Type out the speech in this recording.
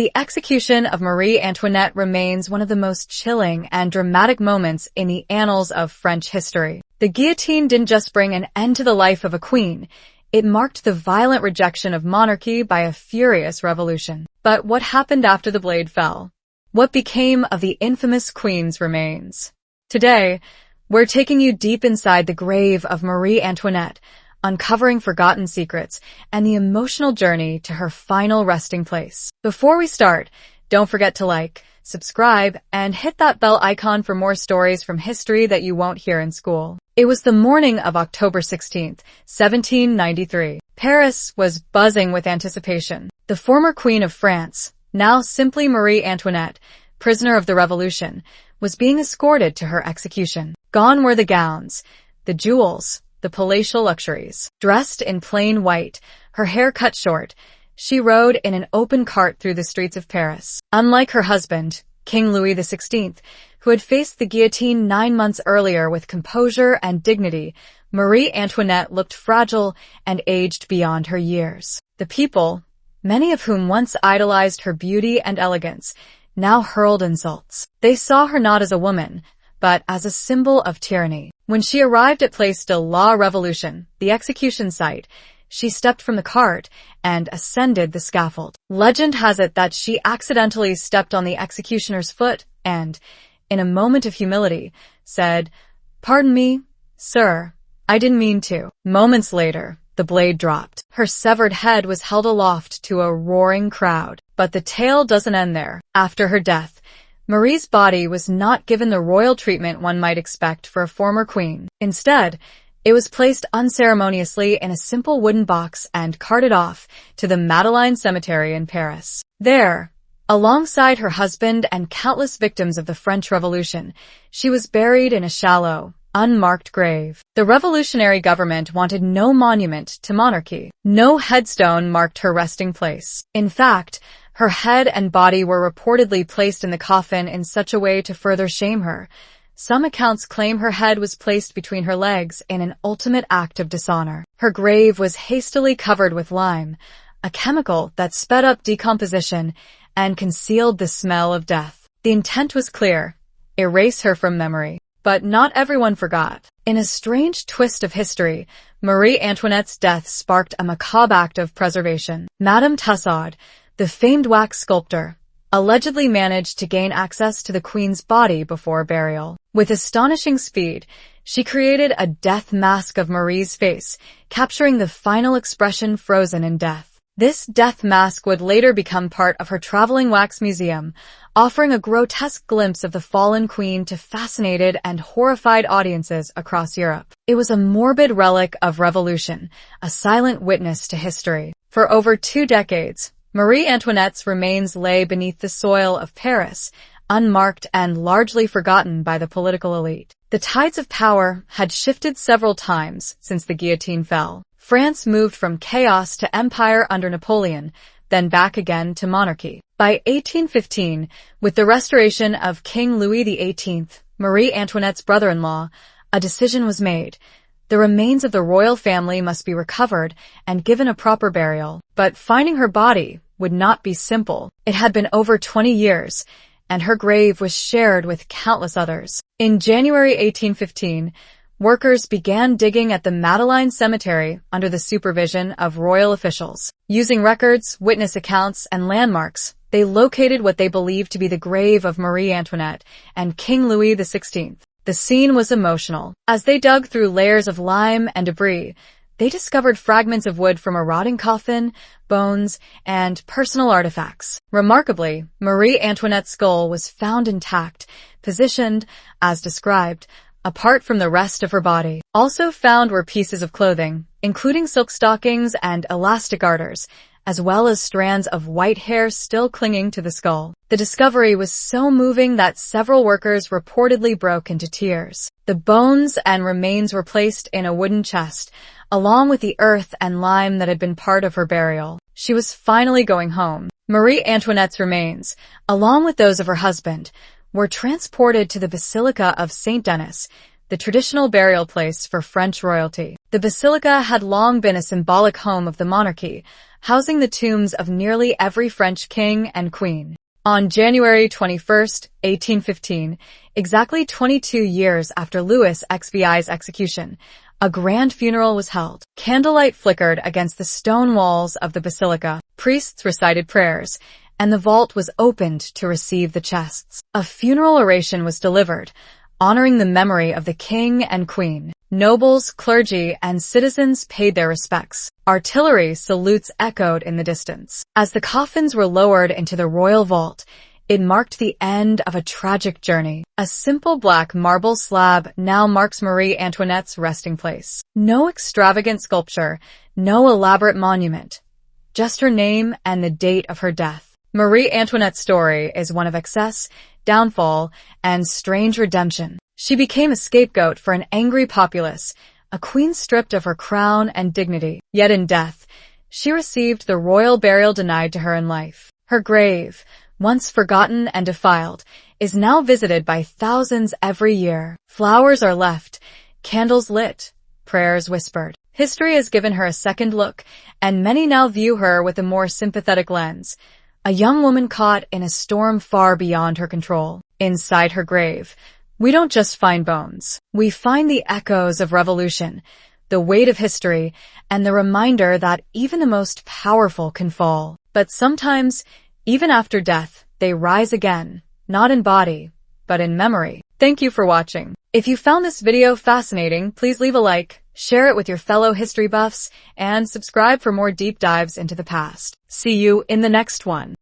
The execution of Marie Antoinette remains one of the most chilling and dramatic moments in the annals of French history. The guillotine didn't just bring an end to the life of a queen, it marked the violent rejection of monarchy by a furious revolution. But what happened after the blade fell? What became of the infamous queen's remains? Today, we're taking you deep inside the grave of Marie Antoinette, uncovering forgotten secrets and the emotional journey to her final resting place. Before we start, don't forget to like, subscribe, and hit that bell icon for more stories from history that you won't hear in school. It was the morning of October 16th, 1793. Paris was buzzing with anticipation. The former Queen of France, now simply Marie Antoinette, prisoner of the Revolution, was being escorted to her execution. Gone were the gowns, the jewels, the palatial luxuries. Dressed in plain white, her hair cut short, she rode in an open cart through the streets of Paris. Unlike her husband, King Louis XVI, who had faced the guillotine 9 months earlier with composure and dignity, Marie Antoinette looked fragile and aged beyond her years. The people, many of whom once idolized her beauty and elegance, now hurled insults. They saw her not as a woman, but as a symbol of tyranny. When she arrived at Place de la Révolution, the execution site, she stepped from the cart and ascended the scaffold. Legend has it that she accidentally stepped on the executioner's foot and, in a moment of humility, said, "Pardon me, sir, I didn't mean to." Moments later, the blade dropped. Her severed head was held aloft to a roaring crowd. But the tale doesn't end there. After her death, Marie's body was not given the royal treatment one might expect for a former queen. Instead, it was placed unceremoniously in a simple wooden box and carted off to the Madeleine Cemetery in Paris. There, alongside her husband and countless victims of the French Revolution, she was buried in a shallow, unmarked grave. The revolutionary government wanted no monument to monarchy. No headstone marked her resting place. In fact, her head and body were reportedly placed in the coffin in such a way to further shame her. Some accounts claim her head was placed between her legs in an ultimate act of dishonor. Her grave was hastily covered with lime, a chemical that sped up decomposition and concealed the smell of death. The intent was clear: erase her from memory. But not everyone forgot. In a strange twist of history, Marie Antoinette's death sparked a macabre act of preservation. Madame Tussaud, the famed wax sculptor, allegedly managed to gain access to the queen's body before burial. With astonishing speed, she created a death mask of Marie's face, capturing the final expression frozen in death. This death mask would later become part of her traveling wax museum, offering a grotesque glimpse of the fallen queen to fascinated and horrified audiences across Europe. It was a morbid relic of revolution, a silent witness to history. For over 2 decades, Marie Antoinette's remains lay beneath the soil of Paris, unmarked and largely forgotten by the political elite. The tides of power had shifted several times since the guillotine fell. France moved from chaos to empire under Napoleon, then back again to monarchy. By 1815, with the restoration of King Louis XVIII, Marie Antoinette's brother-in-law, a decision was made. The remains of the royal family must be recovered and given a proper burial. But finding her body would not be simple. It had been over 20 years, and her grave was shared with countless others. In January 1815, workers began digging at the Madeleine Cemetery under the supervision of royal officials. Using records, witness accounts, and landmarks, they located what they believed to be the grave of Marie Antoinette and King Louis XVI. The scene was emotional. As they dug through layers of lime and debris, they discovered fragments of wood from a rotting coffin, bones, and personal artifacts. Remarkably, Marie Antoinette's skull was found intact, positioned, as described, apart from the rest of her body. Also found were pieces of clothing, including silk stockings and elastic garters, as well as strands of white hair still clinging to the skull. The discovery was so moving that several workers reportedly broke into tears. The bones and remains were placed in a wooden chest, along with the earth and lime that had been part of her burial. She was finally going home. Marie Antoinette's remains, along with those of her husband, were transported to the Basilica of Saint Denis, the traditional burial place for French royalty. The basilica had long been a symbolic home of the monarchy, housing the tombs of nearly every French king and queen. On January 21, 1815, exactly 22 years after Louis XVI's execution, a grand funeral was held. Candlelight flickered against the stone walls of the basilica, priests recited prayers, and the vault was opened to receive the chests. A funeral oration was delivered, honoring the memory of the king and queen. Nobles, clergy, and citizens paid their respects. Artillery salutes echoed in the distance. As the coffins were lowered into the royal vault, it marked the end of a tragic journey. A simple black marble slab now marks Marie Antoinette's resting place. No extravagant sculpture, no elaborate monument, just her name and the date of her death. Marie Antoinette's story is one of excess, downfall, and strange redemption. She became a scapegoat for an angry populace, a queen stripped of her crown and dignity. Yet in death, she received the royal burial denied to her in life. Her grave, once forgotten and defiled, is now visited by thousands every year. Flowers are left, candles lit, prayers whispered. History has given her a second look, and many now view her with a more sympathetic lens. A young woman caught in a storm far beyond her control. Inside her grave, we don't just find bones. We find the echoes of revolution, the weight of history, and the reminder that even the most powerful can fall. But sometimes, even after death, they rise again, not in body, but in memory. Thank you for watching. If you found this video fascinating, please leave a like, share it with your fellow history buffs, and subscribe for more deep dives into the past. See you in the next one.